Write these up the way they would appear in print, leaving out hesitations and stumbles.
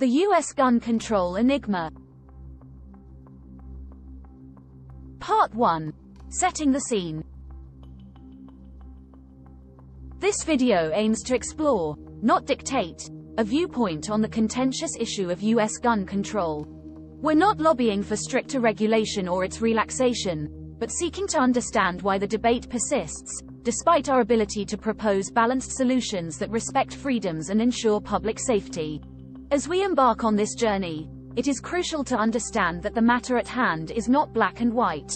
The U.S. gun control enigma. Part 1. Setting the scene. This video aims to explore, not dictate, a viewpoint on the contentious issue of U.S. gun control. We're not lobbying for stricter regulation or its relaxation, but seeking to understand why the debate persists, despite our ability to propose balanced solutions that respect freedoms and ensure public safety. As we embark on this journey, it is crucial to understand that the matter at hand is not black and white.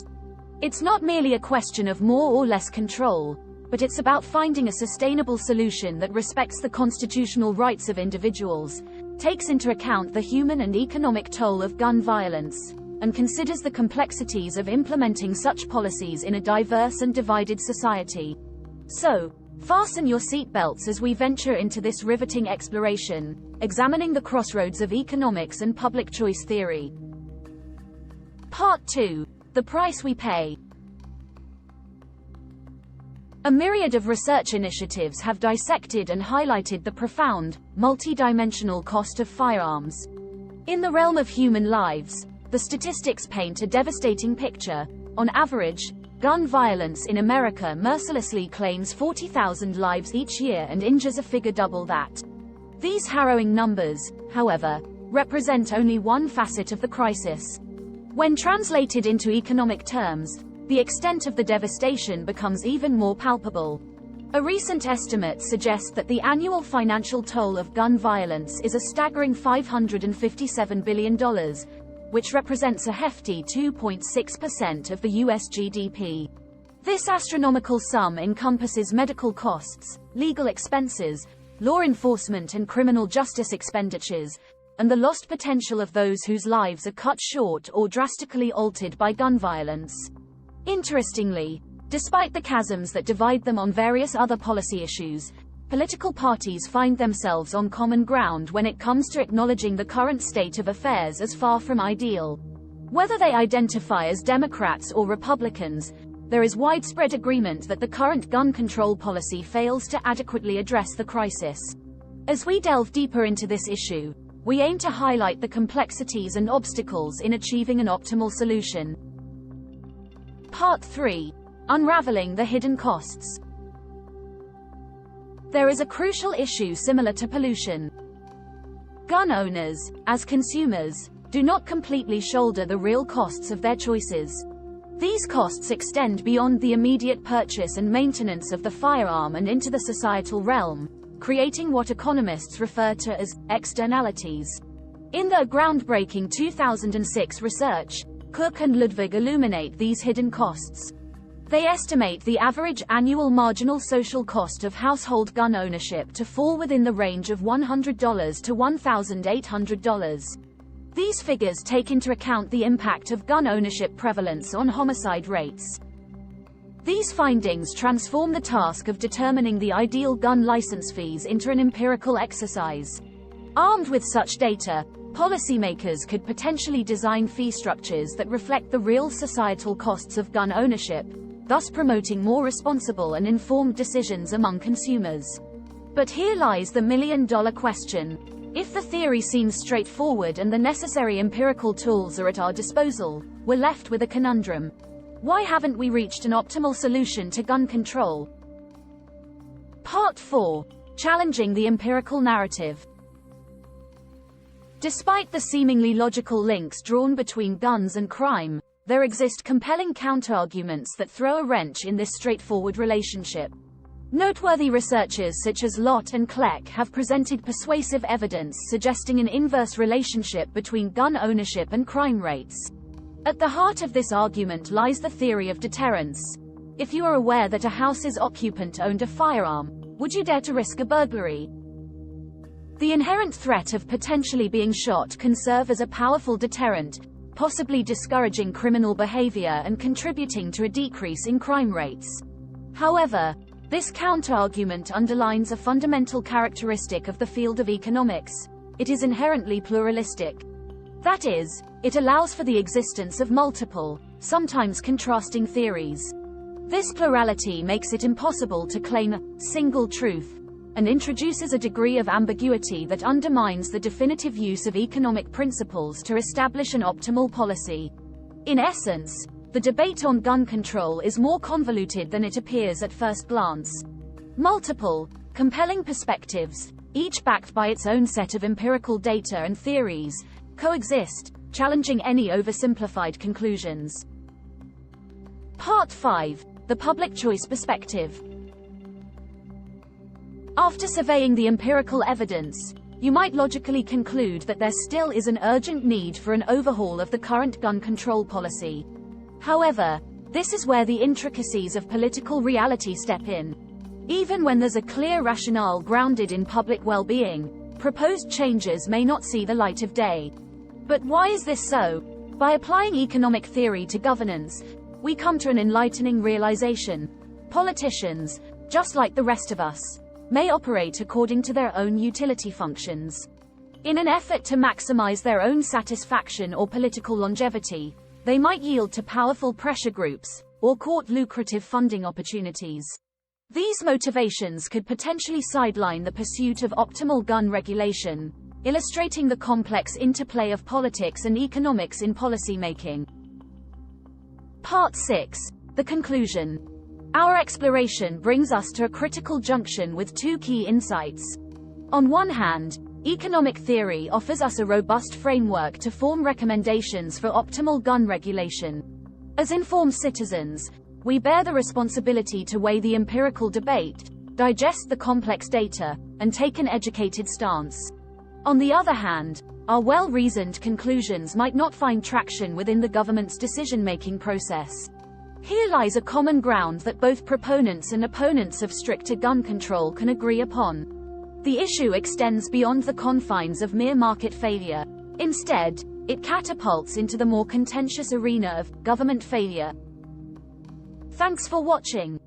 It's not merely a question of more or less control, but it's about finding a sustainable solution that respects the constitutional rights of individuals, takes into account the human and economic toll of gun violence, and considers the complexities of implementing such policies in a diverse and divided society. So, fasten your seatbelts as we venture into this riveting exploration, examining the crossroads of economics and public choice theory. Part 2. The price we pay. A myriad of research initiatives have dissected and highlighted the profound, multi-dimensional cost of firearms. In the realm of human lives, the statistics paint a devastating picture. On average, gun violence in America mercilessly claims 40,000 lives each year and injures a figure double that. These harrowing numbers, however, represent only one facet of the crisis. When translated into economic terms, the extent of the devastation becomes even more palpable. A recent estimate suggests that the annual financial toll of gun violence is a staggering $557 billion, which represents a hefty 2.6% of the U.S. GDP. This astronomical sum encompasses medical costs, legal expenses, law enforcement and criminal justice expenditures, and the lost potential of those whose lives are cut short or drastically altered by gun violence. Interestingly, despite the chasms that divide them on various other policy issues, political parties find themselves on common ground when it comes to acknowledging the current state of affairs as far from ideal. Whether they identify as Democrats or Republicans, there is widespread agreement that the current gun control policy fails to adequately address the crisis. As we delve deeper into this issue, we aim to highlight the complexities and obstacles in achieving an optimal solution. Part 3. Unraveling the hidden costs. There is a crucial issue similar to pollution. Gun owners, as consumers, do not completely shoulder the real costs of their choices. These costs extend beyond the immediate purchase and maintenance of the firearm and into the societal realm, creating what economists refer to as externalities. In their groundbreaking 2006 research, Cook and Ludwig illuminate these hidden costs. They estimate the average annual marginal social cost of household gun ownership to fall within the range of $100 to $1,800. These figures take into account the impact of gun ownership prevalence on homicide rates. These findings transform the task of determining the ideal gun license fees into an empirical exercise. Armed with such data, policymakers could potentially design fee structures that reflect the real societal costs of gun ownership, thus promoting more responsible and informed decisions among consumers. But here lies the million-dollar question. If the theory seems straightforward and the necessary empirical tools are at our disposal, we're left with a conundrum. Why haven't we reached an optimal solution to gun control? Part 4. Challenging the empirical narrative. Despite the seemingly logical links drawn between guns and crime, there exist compelling counterarguments that throw a wrench in this straightforward relationship. Noteworthy researchers such as Lott and Kleck have presented persuasive evidence suggesting an inverse relationship between gun ownership and crime rates. At the heart of this argument lies the theory of deterrence. If you are aware that a house's occupant owned a firearm, would you dare to risk a burglary? The inherent threat of potentially being shot can serve as a powerful deterrent, possibly discouraging criminal behavior and contributing to a decrease in crime rates. However, this counterargument underlines a fundamental characteristic of the field of economics. It is inherently pluralistic. That is, it allows for the existence of multiple, sometimes contrasting theories. This plurality makes it impossible to claim a single truth. and introduces a degree of ambiguity that undermines the definitive use of economic principles to establish an optimal policy. In essence, the debate on gun control is more convoluted than it appears at first glance. Multiple, compelling perspectives, each backed by its own set of empirical data and theories, coexist, challenging any oversimplified conclusions. Part 5. The Public Choice Perspective. After surveying the empirical evidence, you might logically conclude that there still is an urgent need for an overhaul of the current gun control policy. However, this is where the intricacies of political reality step in. Even when there's a clear rationale grounded in public well-being, proposed changes may not see the light of day. But why is this so? By applying economic theory to governance, we come to an enlightening realization. Politicians, just like the rest of us, may operate according to their own utility functions. In an effort to maximize their own satisfaction or political longevity, they might yield to powerful pressure groups, or court lucrative funding opportunities. These motivations could potentially sideline the pursuit of optimal gun regulation, illustrating the complex interplay of politics and economics in policymaking. Part 6. The Conclusion. Our exploration brings us to a critical junction with two key insights. On one hand, economic theory offers us a robust framework to form recommendations for optimal gun regulation. As informed citizens, we bear the responsibility to weigh the empirical debate, digest the complex data, and take an educated stance. On the other hand, our well-reasoned conclusions might not find traction within the government's decision-making process. Here lies a common ground that both proponents and opponents of stricter gun control can agree upon. The issue extends beyond the confines of mere market failure. Instead, it catapults into the more contentious arena of government failure. Thanks for watching.